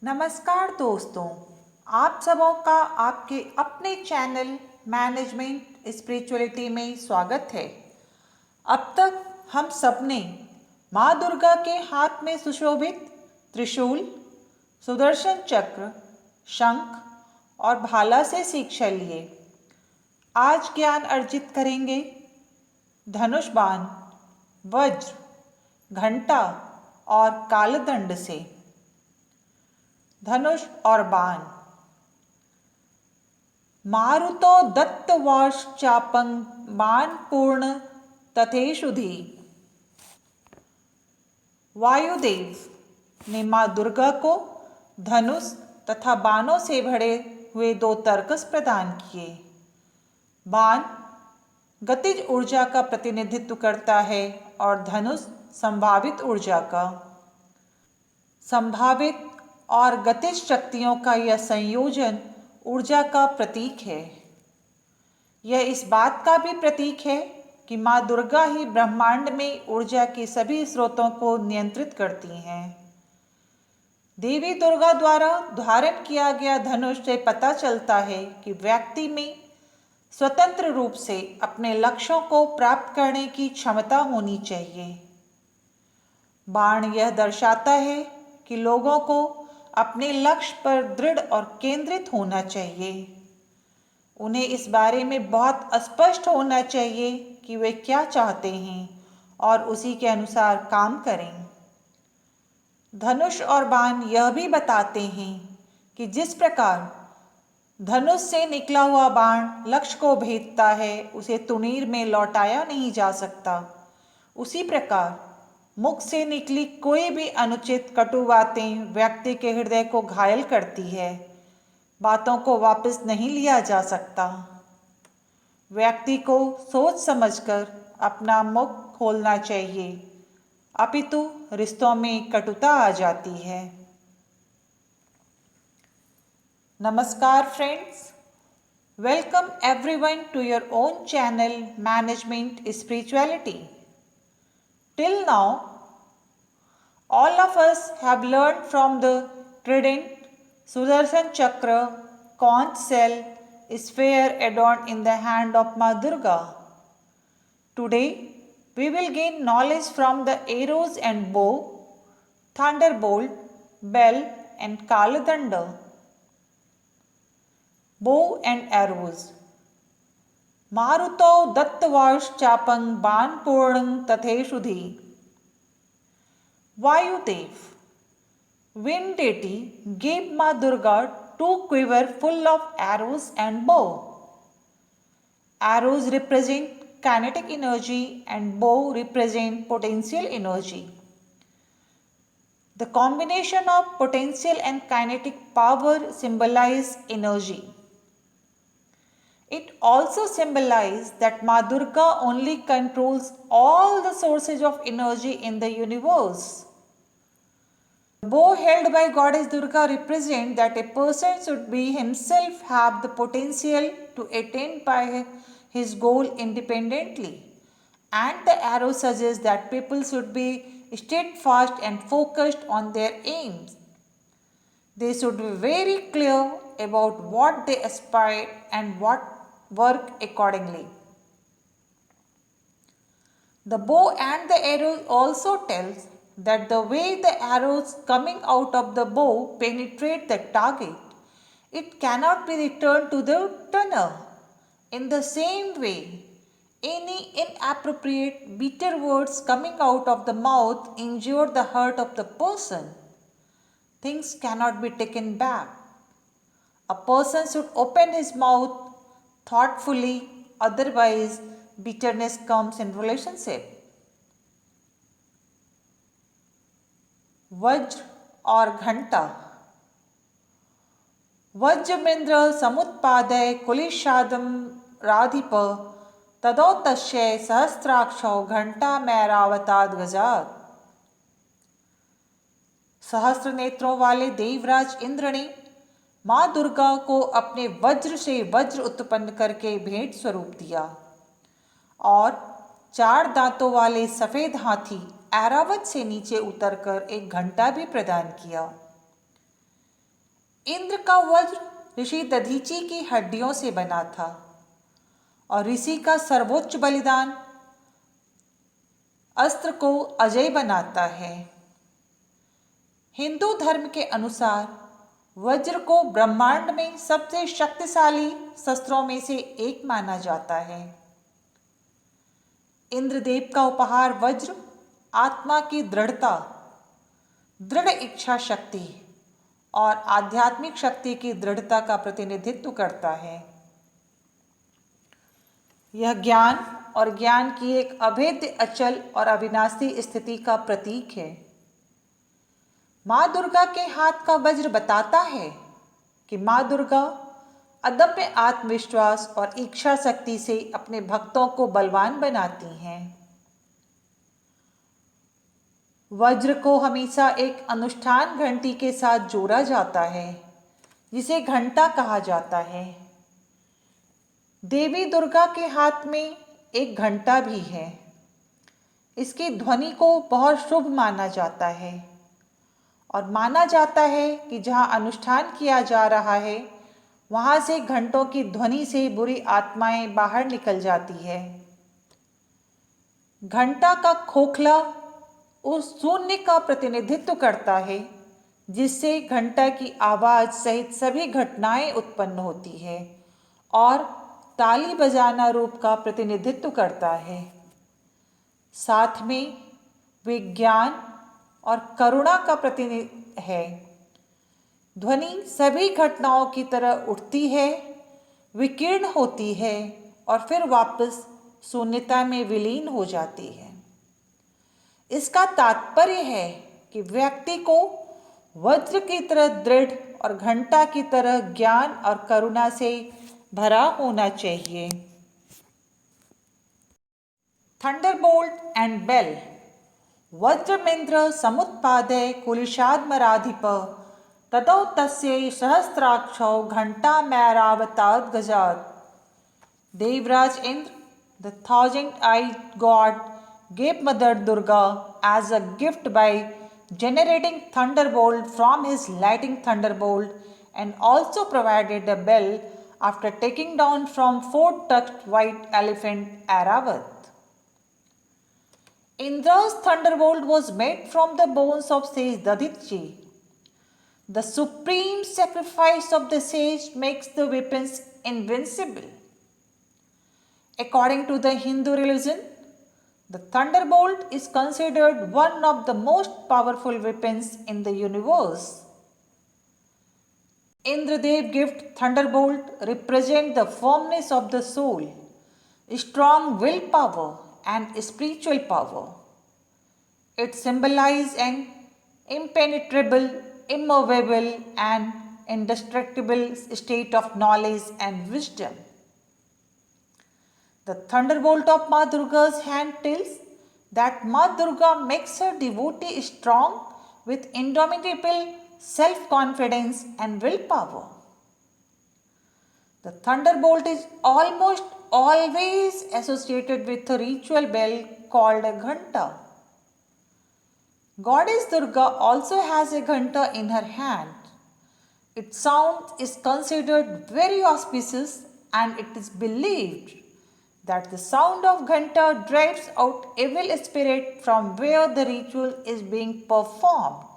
नमस्कार दोस्तों, आप सबों का आपके अपने चैनल मैनेजमेंट स्पिरिचुअलिटी में स्वागत है। अब तक हम सबने माँ दुर्गा के हाथ में सुशोभित त्रिशूल, सुदर्शन चक्र, शंख और भाला से शिक्षा लिए। आज ज्ञान अर्जित करेंगे धनुष बाण, वज्र, घंटा और कालदंड से। धनुष और बाण। मारुतो दत्तवाश्चापं बाण पूर्ण तथेषुधि। वायुदेव ने माँ दुर्गा को धनुष तथा बाणों से भरे हुए 2 तरकस प्रदान किए। बाण गतिज ऊर्जा का प्रतिनिधित्व करता है और धनुष संभावित ऊर्जा का। संभावित और गतिज शक्तियों का यह संयोजन ऊर्जा का प्रतीक है। यह इस बात का भी प्रतीक है कि माँ दुर्गा ही ब्रह्मांड में ऊर्जा के सभी स्रोतों को नियंत्रित करती हैं। देवी दुर्गा द्वारा धारण किया गया धनुष से पता चलता है कि व्यक्ति में स्वतंत्र रूप से अपने लक्ष्यों को प्राप्त करने की क्षमता होनी चाहिए। बाण यह दर्शाता है कि लोगों को अपने लक्ष्य पर दृढ़ और केंद्रित होना चाहिए। उन्हें इस बारे में बहुत स्पष्ट होना चाहिए कि वे क्या चाहते हैं और उसी के अनुसार काम करें। धनुष और बाण यह भी बताते हैं कि जिस प्रकार धनुष से निकला हुआ बाण लक्ष्य को भेदता है, उसे तुनीर में लौटाया नहीं जा सकता। उसी प्रकार मुख से निकली कोई भी अनुचित कटु बातें व्यक्ति के हृदय को घायल करती है। बातों को वापस नहीं लिया जा सकता। व्यक्ति को सोच समझकर अपना मुख खोलना चाहिए, अपितु रिश्तों में कटुता आ जाती है। नमस्कार friends, welcome everyone to your own channel management spirituality. Till now, all of us have learned from the trident, Sudarshan Chakra, conch shell, sphere adorned in the hand of Ma Durga. Today, we will gain knowledge from the arrows and bow, thunderbolt, bell and kaladanda. Bow and arrows. मारुतो दत्तवाश्चापं बाणपूर्णं तथेषुधि। Vayudev, wind deity, gave Ma Durga 2 quiver full of arrows and bow. Arrows represent kinetic energy and bow represent potential energy. The combination of potential and kinetic power symbolize energy. It also symbolizes that Ma Durga only controls all the sources of energy in the universe. The bow held by Goddess Durga represents that a person should be himself have the potential to attain by his goal independently. And the arrow suggests that people should be steadfast and focused on their aims. They should be very clear about what they aspire and what work accordingly. The bow and the arrow also tells that the way the arrows coming out of the bow penetrate the target, it cannot be returned to the turner. In the same way, any inappropriate bitter words coming out of the mouth injure the heart of the person. Things cannot be taken back. A person should open his mouth thoughtfully, otherwise bitterness comes in relationship. वज्र और घंटा। वज्रमिंद्र समुत्पादय कुलिशादम राधिप तदोतस्य सहस्राक्षौ घंटा मैरावताद गजात। सहस्त्र नेत्रों वाले देवराज इंद्र ने माँ दुर्गा को अपने वज्र से वज्र उत्पन्न करके भेंट स्वरूप दिया और 4 दांतों वाले सफ़ेद हाथी ऐरावत से नीचे उतरकर एक घंटा भी प्रदान किया। इंद्र का वज्र ऋषि दधीची की हड्डियों से बना था और ऋषि का सर्वोच्च बलिदान अस्त्र को अजय बनाता है। हिंदू धर्म के अनुसार वज्र को ब्रह्मांड में सबसे शक्तिशाली शस्त्रों में से एक माना जाता है। इंद्रदेव का उपहार वज्र आत्मा की दृढ़ता, दृढ़ इच्छा शक्ति और आध्यात्मिक शक्ति की दृढ़ता का प्रतिनिधित्व करता है। यह ज्ञान और ज्ञान की एक अभेद्य, अचल और अविनाशी स्थिति का प्रतीक है। माँ दुर्गा के हाथ का वज्र बताता है कि माँ दुर्गा अदम्य आत्मविश्वास और इच्छा शक्ति से अपने भक्तों को बलवान बनाती हैं। वज्र को हमेशा एक अनुष्ठान घंटी के साथ जोड़ा जाता है, जिसे घंटा कहा जाता है। देवी दुर्गा के हाथ में एक घंटा भी है। इसकी ध्वनि को बहुत शुभ माना जाता है और माना जाता है कि जहाँ अनुष्ठान किया जा रहा है वहाँ से घंटों की ध्वनि से बुरी आत्माएं बाहर निकल जाती है। घंटा का खोखला उस शून्य का प्रतिनिधित्व करता है जिससे घंटा की आवाज़ सहित सभी घटनाएं उत्पन्न होती है और ताली बजाना रूप का प्रतिनिधित्व करता है। साथ में विज्ञान और करुणा का प्रतिनिधि है। ध्वनि सभी घटनाओं की तरह उठती है, विकीर्ण होती है और फिर वापस शून्यता में विलीन हो जाती है। इसका तात्पर्य है कि व्यक्ति को वज्र की तरह दृढ़ और घंटा की तरह ज्ञान और करुणा से भरा होना चाहिए। Thunderbolt and bell. वज्रमिन्द्र समुत्पादय कुलिशाद्मराधिप ततो तस्यै सहस्राक्षौ घंटामैरावताद्गजात्। Devraj Indra, the thousand-eyed god, gave Mother Durga as a gift by generating thunderbolt from his lightning thunderbolt and also provided a bell after taking down from four-tusked white elephant Airavat. Indra's thunderbolt was made from the bones of sage Daditji. The supreme sacrifice of the sage makes the weapons invincible. According to the Hindu religion, the thunderbolt is considered one of the most powerful weapons in the universe. Indradev gift thunderbolt represent the firmness of the soul, strong willpower and spiritual power. It symbolizes an impenetrable, immovable and indestructible state of knowledge and wisdom. The thunderbolt of Ma Durga's hand tells that Ma Durga makes her devotee strong with indomitable self-confidence and willpower. The thunderbolt is almost always associated with a ritual bell called a ghanta. Goddess Durga also has a ghanta in her hand. Its sound is considered very auspicious and it is believed that the sound of ghanta drives out evil spirit from where the ritual is being performed.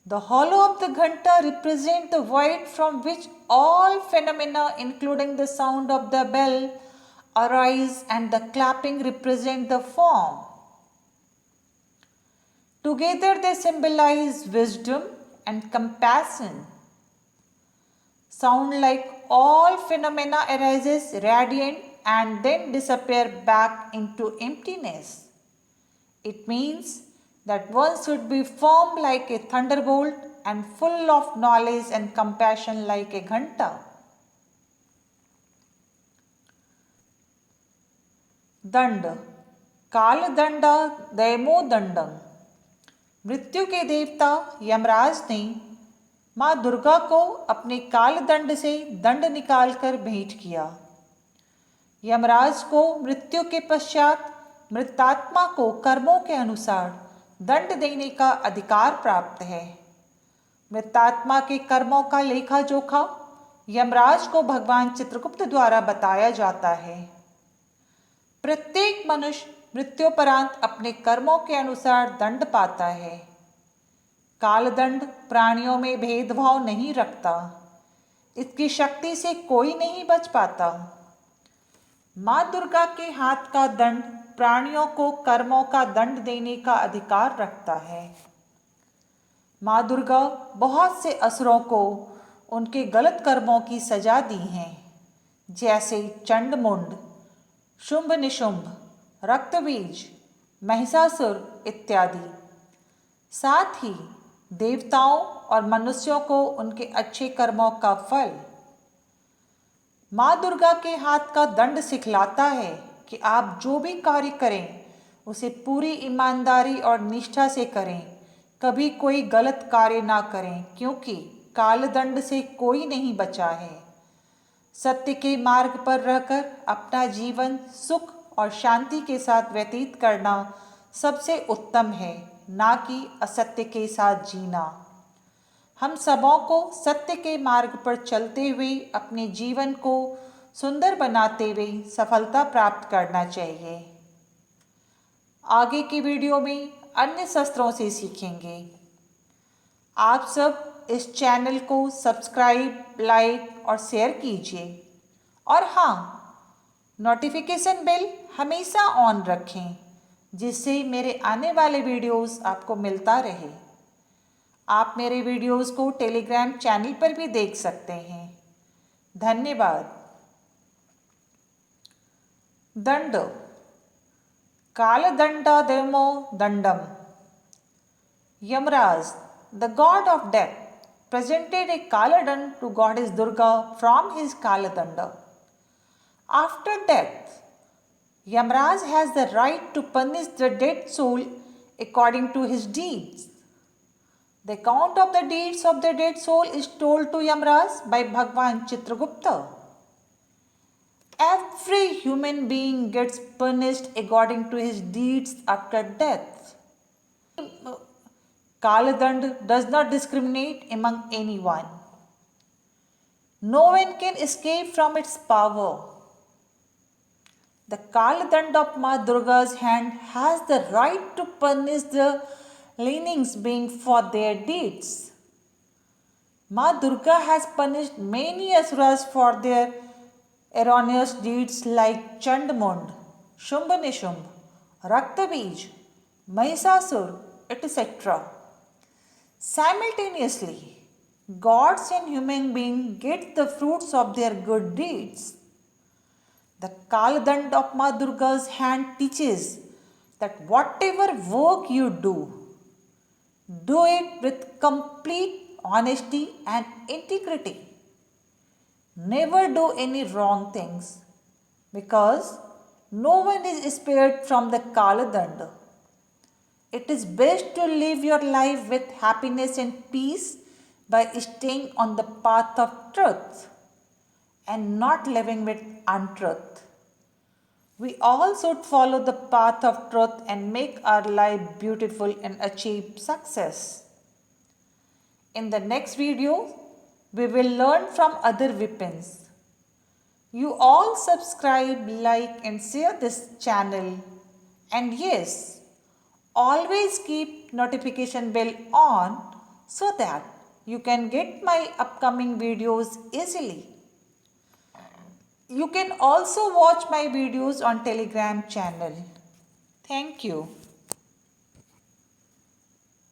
The hollow of the ghanta represents the void from which all phenomena including the sound of the bell arise and the clapping represent the form. Together they symbolize wisdom and compassion. Sound like all phenomena arises radiant and then disappear back into emptiness. It means that one should be firm like a thunderbolt and full of knowledge and compassion like a ghanta. दंड। काल दंडा दैमो दंडम। मृत्यु के देवता यमराज ने माँ दुर्गा को अपने काल दंड से दंड निकालकर भेंट किया। यमराज को मृत्यु के पश्चात मृतात्मा को कर्मों के अनुसार दंड देने का अधिकार प्राप्त है। मृतात्मा के कर्मों का लेखा जोखा यमराज को भगवान चित्रगुप्त द्वारा बताया जाता है। प्रत्येक मनुष्य मृत्युपरांत अपने कर्मों के अनुसार दंड पाता है। कालदंड प्राणियों में भेदभाव नहीं रखता। इसकी शक्ति से कोई नहीं बच पाता। माँ दुर्गा के हाथ का दंड प्राणियों को कर्मों का दंड देने का अधिकार रखता है। माँ दुर्गा बहुत से असुरों को उनके गलत कर्मों की सजा दी हैं, जैसे चंडमुंड, शुंभ निशुंभ, रक्तबीज, महिषासुर इत्यादि। साथ ही देवताओं और मनुष्यों को उनके अच्छे कर्मों का फल। माँ दुर्गा के हाथ का दंड सिखलाता है कि आप जो भी कार्य करें उसे पूरी ईमानदारी और निष्ठा से करें। कभी कोई गलत कार्य ना करें, क्योंकि कालदंड से कोई नहीं बचा है। सत्य के मार्ग पर रहकर अपना जीवन सुख और शांति के साथ व्यतीत करना सबसे उत्तम है, ना कि असत्य के साथ जीना। हम सबों को सत्य के मार्ग पर चलते हुए अपने जीवन को सुंदर बनाते हुए सफलता प्राप्त करना चाहिए। आगे की वीडियो में अन्य शस्त्रों से सीखेंगे। आप सब इस चैनल को सब्सक्राइब, लाइक और शेयर कीजिए। और हाँ, नोटिफिकेशन बेल हमेशा ऑन रखें, जिससे मेरे आने वाले वीडियोस आपको मिलता रहे। आप मेरे वीडियोस को टेलीग्राम चैनल पर भी देख सकते हैं। धन्यवाद। दंड कालदंडादेमो दंडम। Yamraj, the god of death, presented a Kaladand to goddess Durga from his Kaladanda. After death, Yamraj has the right to punish the dead soul according to his deeds. The account of the deeds of the dead soul is told to Yamraj by Bhagwan Chitragupta. Every human being gets punished according to his deeds after death. Kaladand does not discriminate among anyone. No one can escape from its power. The Kaladand of Ma Durga's hand has the right to punish the leanings being for their deeds. Ma Durga has punished many asuras for their erroneous deeds like Chandmund, Shumbhanishumb, Raktabij, Mahishasur, etc. Simultaneously, gods and human beings get the fruits of their good deeds. The Kaladand of Ma Durga's hand teaches that whatever work you do it with complete honesty and integrity. Never do any wrong things, because no one is spared from the Kaladand. It is best to live your life with happiness and peace by staying on the path of truth and not living with untruth. We all should follow the path of truth and make our life beautiful and achieve success. In the next video, we will learn from other weapons. You all subscribe, like and share this channel. And yes, always keep notification bell on so that you can get my upcoming videos easily. You can also watch my videos on Telegram channel. Thank you.